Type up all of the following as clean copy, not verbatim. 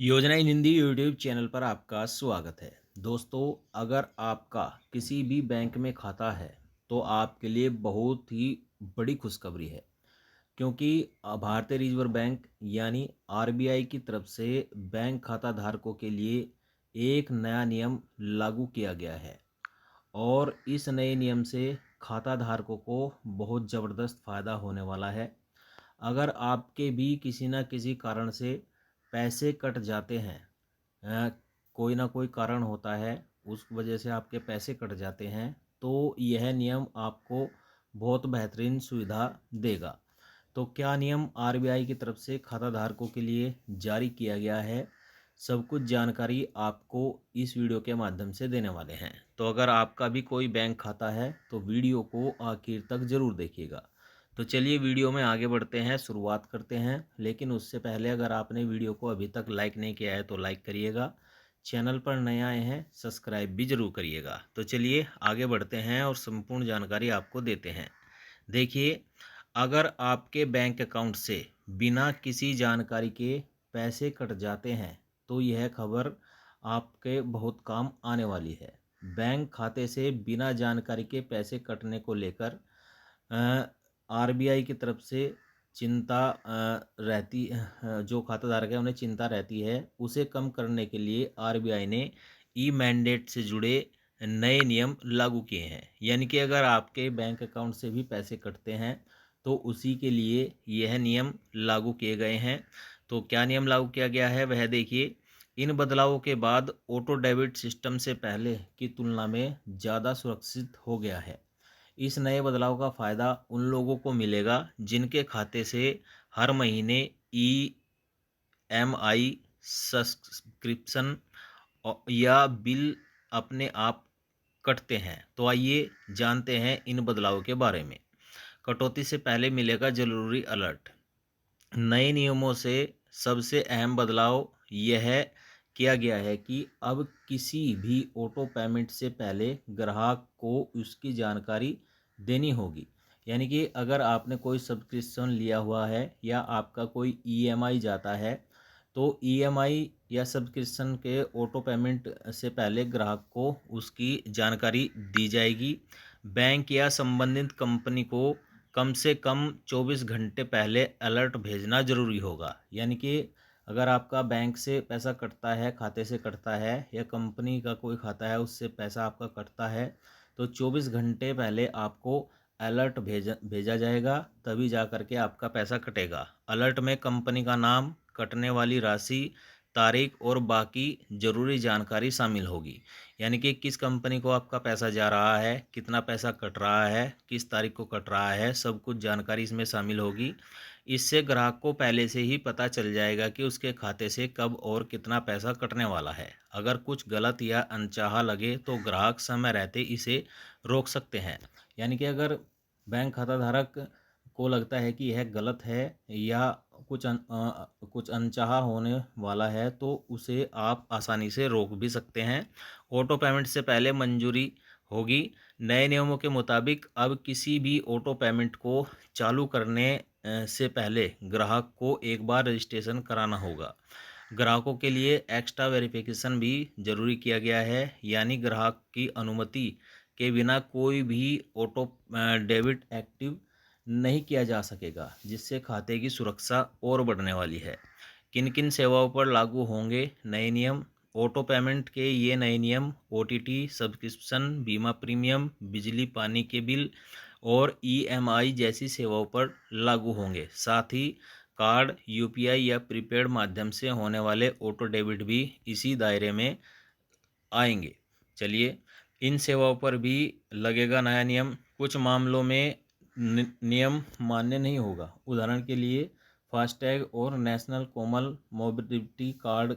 योजना इन Hindi YouTube channel पर आपका स्वागत है। दोस्तों, अगर आपका किसी भी बैंक में खाता है तो आपके लिए बहुत ही बड़ी खुशखबरी है, क्योंकि भारतीय रिजर्व बैंक यानी आरबीआई की तरफ से बैंक खाता धारकों के लिए एक नया नियम लागू किया गया है। और इस नए नियम से खाता धारकों को बहुत ज़बरदस्त फ़ायदा होने वाला है। अगर आपके भी किसी न किसी कारण से पैसे कट जाते हैं, अ, कोई ना कोई कारण होता है, उस वजह से आपके पैसे कट जाते हैं, तो यह नियम आपको बहुत बेहतरीन सुविधा देगा। तो क्या नियम आरबीआई की तरफ से खाता धारकों के लिए जारी किया गया है, सब कुछ जानकारी आपको इस वीडियो के माध्यम से देने वाले हैं। तो अगर आपका भी कोई बैंक खाता है तो वीडियो को आखिर तक ज़रूर देखिएगा। तो चलिए वीडियो में आगे बढ़ते हैं, शुरुआत करते हैं। लेकिन उससे पहले अगर आपने वीडियो को अभी तक लाइक नहीं किया है तो लाइक करिएगा। चैनल पर नए आए हैं सब्सक्राइब भी ज़रूर करिएगा। तो चलिए आगे बढ़ते हैं और संपूर्ण जानकारी आपको देते हैं। देखिए, अगर आपके बैंक अकाउंट से बिना किसी जानकारी के पैसे कट जाते हैं तो यह खबर आपके बहुत काम आने वाली है। बैंक खाते से बिना जानकारी के पैसे कटने को लेकर आरबीआई की तरफ से चिंता रहती, जो खाताधारक है उन्हें चिंता रहती है, उसे कम करने के लिए आरबीआई ने ई मैंडेट से जुड़े नए नियम लागू किए हैं। यानी कि अगर आपके बैंक अकाउंट से भी पैसे कटते हैं तो उसी के लिए यह नियम लागू किए गए हैं। तो क्या नियम लागू किया गया है वह देखिए। इन बदलावों के बाद ऑटो डेबिट सिस्टम से पहले की तुलना में ज़्यादा सुरक्षित हो गया है। इस नए बदलाव का फ़ायदा उन लोगों को मिलेगा जिनके खाते से हर महीने ईएमआई सब्सक्रिप्शन या बिल अपने आप कटते हैं। तो आइए जानते हैं इन बदलावों के बारे में। कटौती से पहले मिलेगा ज़रूरी अलर्ट। नए नियमों से सबसे अहम बदलाव यह किया गया है कि अब किसी भी ऑटो पेमेंट से पहले ग्राहक को उसकी जानकारी देनी होगी। यानी कि अगर आपने कोई सब्सक्रिप्शन लिया हुआ है या आपका कोई ईएमआई जाता है तो ईएमआई या सब्सक्रिप्शन के ऑटो पेमेंट से पहले ग्राहक को उसकी जानकारी दी जाएगी। बैंक या संबंधित कंपनी को कम से कम 24 घंटे पहले अलर्ट भेजना ज़रूरी होगा। यानी कि अगर आपका बैंक से पैसा कटता है, खाते से कटता है, या कंपनी का कोई खाता है उससे पैसा आपका कटता है, तो 24 घंटे पहले आपको अलर्ट भेजा जाएगा, तभी जा कर के आपका पैसा कटेगा। अलर्ट में कंपनी का नाम, कटने वाली राशि, तारीख और बाकी ज़रूरी जानकारी शामिल होगी। यानी कि किस कंपनी को आपका पैसा जा रहा है, कितना पैसा कट रहा है, किस तारीख को कट रहा है, सब कुछ जानकारी इसमें शामिल होगी। इससे ग्राहक को पहले से ही पता चल जाएगा कि उसके खाते से कब और कितना पैसा कटने वाला है। अगर कुछ गलत या अनचाहा लगे तो ग्राहक समय रहते इसे रोक सकते हैं। यानी कि अगर बैंक खाता धारक को लगता है कि यह गलत है या कुछ अनचाहा होने वाला है तो उसे आप आसानी से रोक भी सकते हैं। ऑटो पेमेंट से पहले मंजूरी होगी। नए नियमों के मुताबिक अब किसी भी ऑटो पेमेंट को चालू करने से पहले ग्राहक को एक बार रजिस्ट्रेशन कराना होगा। ग्राहकों के लिए एक्स्ट्रा वेरिफिकेशन भी जरूरी किया गया है। यानी ग्राहक की अनुमति के बिना कोई भी ऑटो डेबिट एक्टिव नहीं किया जा सकेगा, जिससे खाते की सुरक्षा और बढ़ने वाली है। किन किन सेवाओं पर लागू होंगे नए नियम? ऑटो पेमेंट के ये नए नियम ओटीटी, सब्सक्रिप्शन, बीमा प्रीमियम, बिजली पानी के बिल और ईएमआई जैसी सेवाओं पर लागू होंगे। साथ ही कार्ड, यूपीआई या प्रीपेड माध्यम से होने वाले ऑटो डेबिट भी इसी दायरे में आएंगे। चलिए, इन सेवाओं पर भी लगेगा नया नियम। कुछ मामलों में नियम मान्य नहीं होगा। उदाहरण के लिए फास्टैग और नेशनल कॉमन मोबिलिटी कार्ड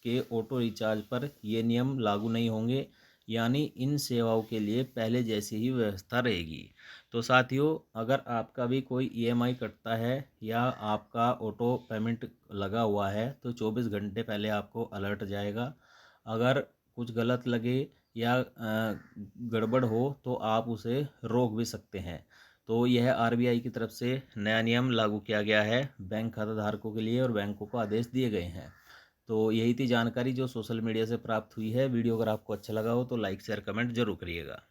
के ऑटो रिचार्ज पर ये नियम लागू नहीं होंगे। यानी इन सेवाओं के लिए पहले जैसी ही व्यवस्था रहेगी। तो साथियों, अगर आपका भी कोई ईएमआई कटता है या आपका ऑटो पेमेंट लगा हुआ है तो 24 घंटे पहले आपको अलर्ट जाएगा। अगर कुछ गलत लगे या गड़बड़ हो तो आप उसे रोक भी सकते हैं। तो यह आरबीआई की तरफ से नया नियम लागू किया गया है बैंक खाता धारकों के लिए और बैंकों को आदेश दिए गए हैं। तो यही थी जानकारी जो सोशल मीडिया से प्राप्त हुई है। वीडियो अगर आपको अच्छा लगा हो तो लाइक शेयर कमेंट जरूर करिएगा।